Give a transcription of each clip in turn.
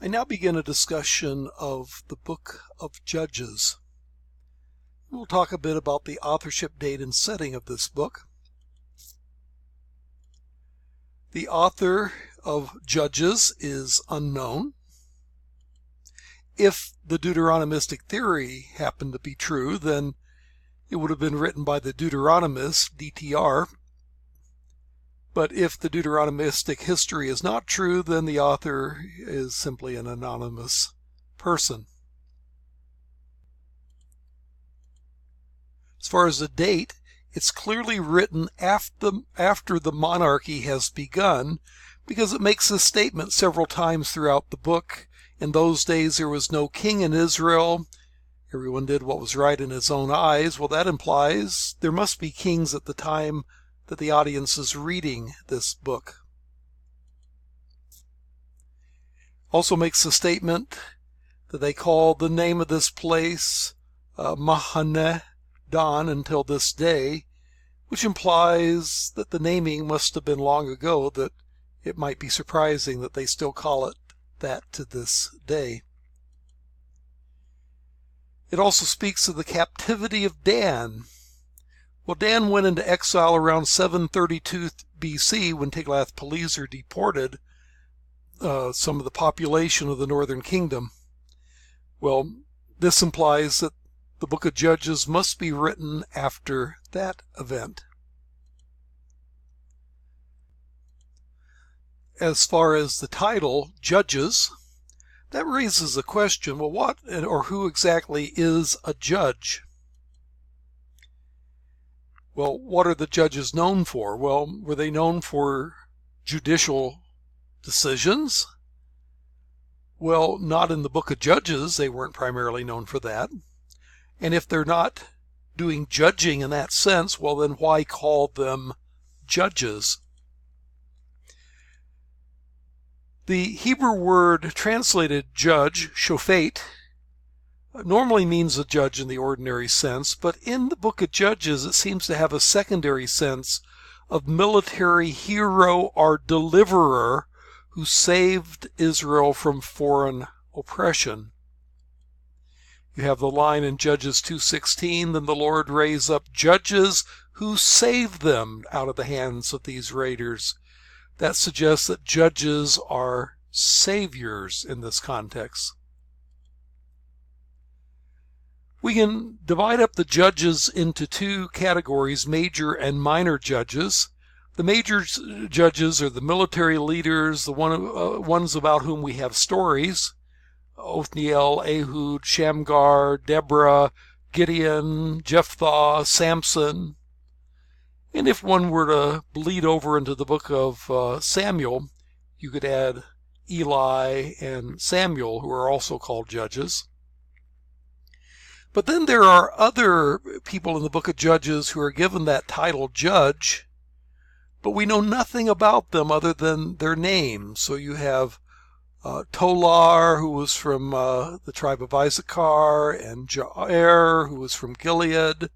I now begin a discussion of the book of Judges. We'll talk a bit about the authorship date and setting of this book. The author of Judges is unknown. If the Deuteronomistic theory happened to be true, then it would have been written by the Deuteronomist, DTR. But if the Deuteronomistic history is not true, then the author is simply an anonymous person. As far as the date, it's clearly written after the monarchy has begun, because it makes this statement several times throughout the book. In those days there was no king in Israel. Everyone did what was right in his own eyes. Well, that implies there must be kings at the time that the audience is reading this book. Also makes the statement that they call the name of this place Mahane Dan until this day, which implies that the naming must have been long ago, that it might be surprising that they still call it that to this day. It also speaks of the captivity of Dan. Well, Dan went into exile around 732 BC when Tiglath-Pileser deported some of the population of the northern kingdom. Well, this implies that the book of Judges must be written after that event. As far as the title, Judges, that raises a question, well, what or who exactly is a judge? Well, what are the judges known for? Well, were they known for judicial decisions? Well, not in the book of Judges. They weren't primarily known for that. And if they're not doing judging in that sense, well, then why call them judges? The Hebrew word translated judge, shofet, normally means a judge in the ordinary sense, but in the book of Judges it seems to have a secondary sense of military hero or deliverer who saved Israel from foreign oppression. You have the line in Judges 2:16, then the Lord raised up judges who saved them out of the hands of these raiders. That suggests that judges are saviors in this context. We can divide up the judges into two categories, major and minor judges. The major judges are the military leaders, the ones about whom we have stories. Othniel, Ehud, Shamgar, Deborah, Gideon, Jephthah, Samson. And if one were to bleed over into the book of Samuel, you could add Eli and Samuel, who are also called judges. But then there are other people in the book of Judges who are given that title, judge, but we know nothing about them other than their name. So you have Tolar, who was from the tribe of Issachar, and Jair, who was from Gilead,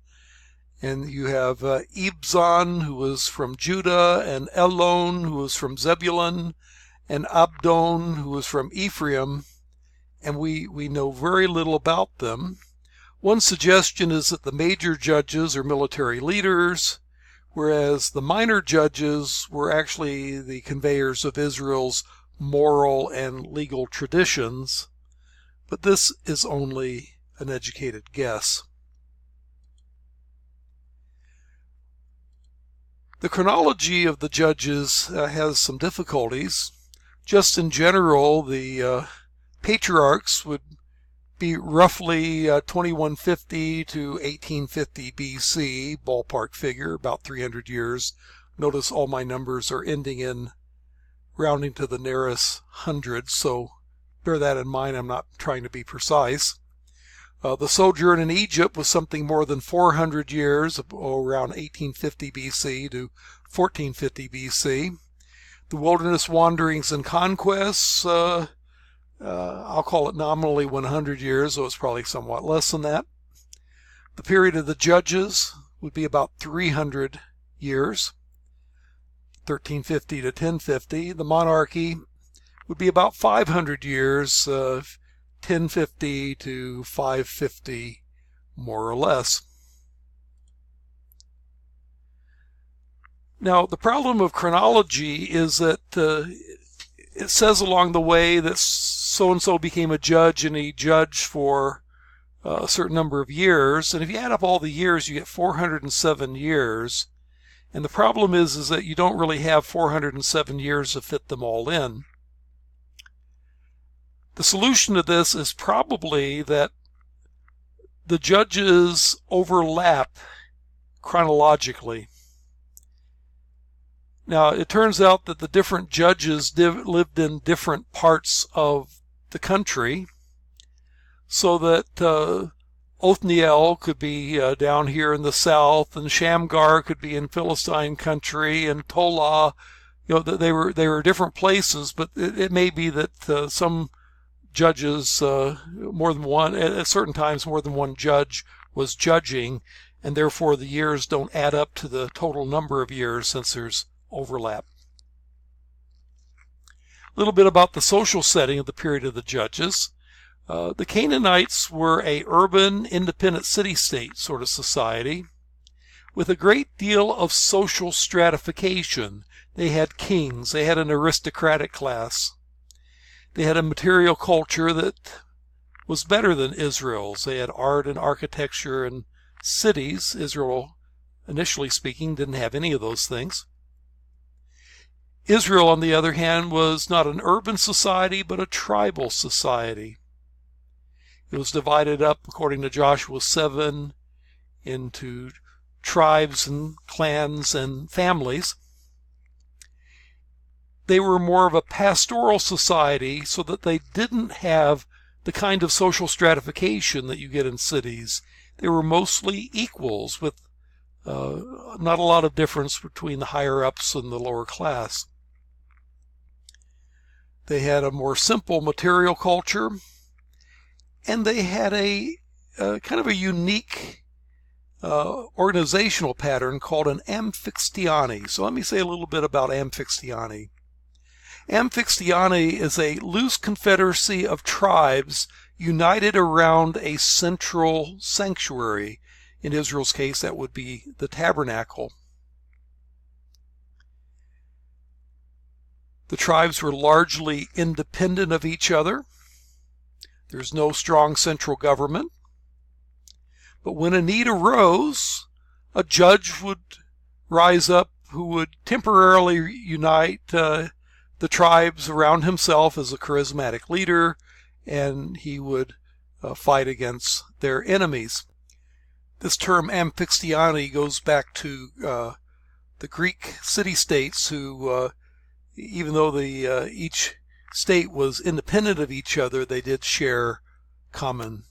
and you have Ibzan, who was from Judah, and Elon, who was from Zebulun, and Abdon, who was from Ephraim, and we know very little about them. One suggestion is that the major judges are military leaders, whereas the minor judges were actually the conveyors of Israel's moral and legal traditions, but this is only an educated guess. The chronology of the judges has some difficulties. Just in general, the patriarchs would be roughly 2150 to 1850 BC, ballpark figure, about 300 years. Notice all my numbers are ending in rounding to the nearest hundred, so bear that in mind. I'm not trying to be precise. The sojourn in Egypt was something more than 400 years, around 1850 BC to 1450 BC. The wilderness wanderings and conquests, I'll call it nominally 100 years, though it's probably somewhat less than that. The period of the judges would be about 300 years, 1350 to 1050. The monarchy would be about 500 years, 1050 to 550, more or less. Now, the problem of chronology is that it says along the way that so-and-so became a judge, and he judged for a certain number of years. And if you add up all the years, you get 407 years. And the problem is that you don't really have 407 years to fit them all in. The solution to this is probably that the judges overlap chronologically. Now, it turns out that the different judges lived in different parts of the country, so that Othniel could be down here in the south, and Shamgar could be in Philistine country, and Tola, they were different places. But it may be that some judges, more than one, at certain times, more than one judge was judging, and therefore the years don't add up to the total number of years since there's overlap. A little bit about the social setting of the period of the judges. The Canaanites were a urban, independent city-state sort of society with a great deal of social stratification. They had kings, they had an aristocratic class, they had a material culture that was better than Israel's. They had art and architecture and cities. Israel, initially speaking, didn't have any of those things. Israel, on the other hand, was not an urban society, but a tribal society. It was divided up, according to Joshua 7, into tribes and clans and families. They were more of a pastoral society, so that they didn't have the kind of social stratification that you get in cities. They were mostly equals, with not a lot of difference between the higher-ups and the lower class. They had a more simple material culture, and they had a kind of a unique organizational pattern called an amphixtiani. So let me say a little bit about amphixtiani. Amphixtiani is a loose confederacy of tribes united around a central sanctuary. In Israel's case, that would be the tabernacle. The tribes were largely independent of each other. There's no strong central government. But when a need arose, a judge would rise up who would temporarily unite the tribes around himself as a charismatic leader, and he would fight against their enemies. This term amphixtiani goes back to the Greek city-states who, even though each state was independent of each other, they did share common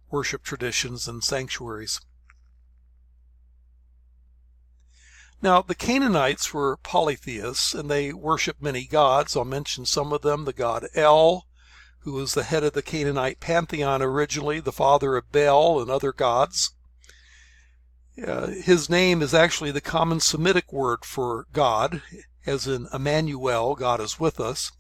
worship traditions and sanctuaries. Now, the Canaanites were polytheists, and they worshiped many gods. I'll mention some of them. The god El, who was the head of the Canaanite pantheon originally, the father of Baal and other gods. His name is actually the common Semitic word for God, as in Emmanuel, God is with us.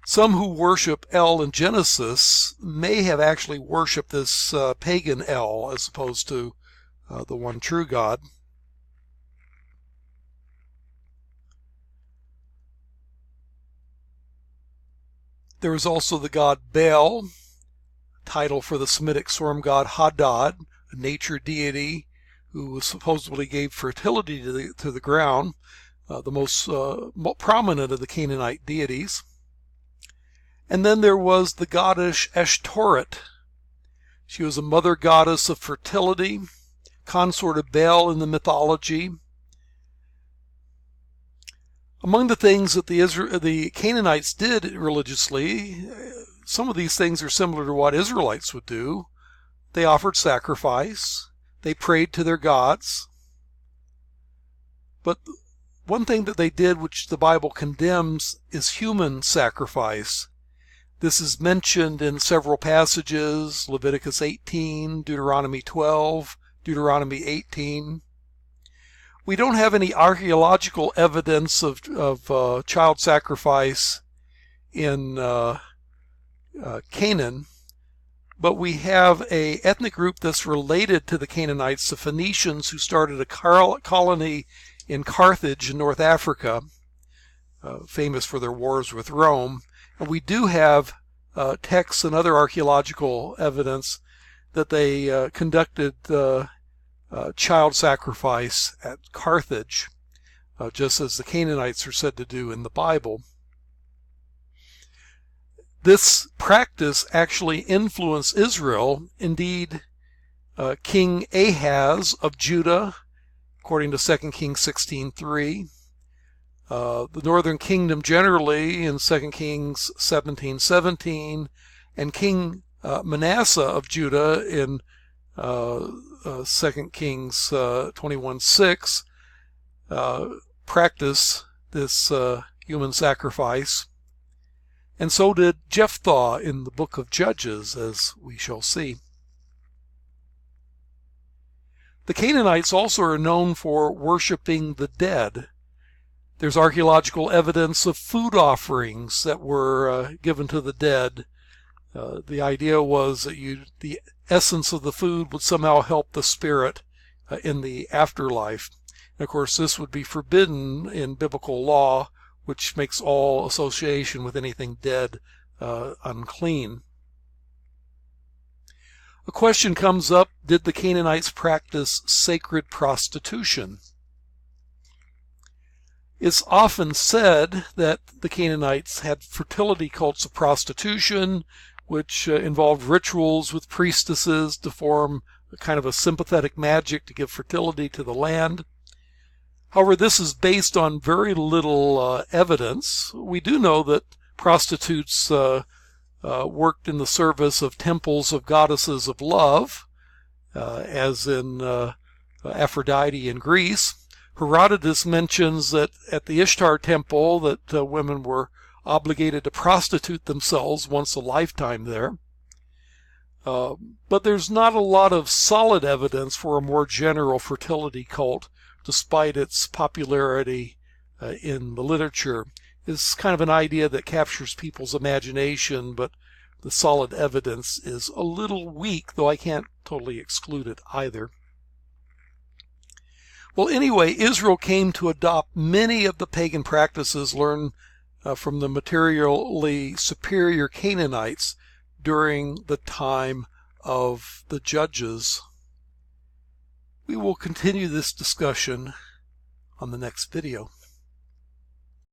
Some who worship El in Genesis may have actually worshipped this pagan El as opposed to the one true God. There was also the god Baal, title for the Semitic storm god Hadad, a nature deity who supposedly gave fertility to the ground, the most prominent of the Canaanite deities. And then there was the goddess Ashtoreth. She was a mother goddess of fertility, consort of Baal in the mythology. Among the things that the Canaanites did religiously, some of these things are similar to what Israelites would do. They offered sacrifice. They prayed to their gods. But one thing that they did, which the Bible condemns, is human sacrifice. This is mentioned in several passages: Leviticus 18, Deuteronomy 12, Deuteronomy 18. We don't have any archaeological evidence of child sacrifice in Canaan, but we have an ethnic group that's related to the Canaanites, the Phoenicians, who started a colony in Carthage in North Africa, famous for their wars with Rome. And we do have texts and other archaeological evidence that they conducted child sacrifice at Carthage, just as the Canaanites are said to do in the Bible. This practice actually influenced Israel. Indeed, King Ahaz of Judah, according to 2 Kings 16:3, the northern kingdom generally in 2 Kings 17:17, and King Manasseh of Judah in 2 Kings 21:6 practice this human sacrifice. And so did Jephthah in the book of Judges, as we shall see. The Canaanites also are known for worshiping the dead. There's archaeological evidence of food offerings that were given to the dead. The idea was that the essence of the food would somehow help the spirit in the afterlife. And of course, this would be forbidden in biblical law, which makes all association with anything dead unclean. A question comes up, did the Canaanites practice sacred prostitution? It's often said that the Canaanites had fertility cults of prostitution, which involved rituals with priestesses to form a kind of a sympathetic magic to give fertility to the land. However, this is based on very little evidence. We do know that prostitutes worked in the service of temples of goddesses of love, as in Aphrodite in Greece. Herodotus mentions that at the Ishtar temple that women were obligated to prostitute themselves once a lifetime there. But there's not a lot of solid evidence for a more general fertility cult, despite its popularity in the literature. It's kind of an idea that captures people's imagination, but the solid evidence is a little weak, though I can't totally exclude it either. Well, anyway, Israel came to adopt many of the pagan practices learned from the materially superior Canaanites during the time of the Judges. We will continue this discussion on the next video.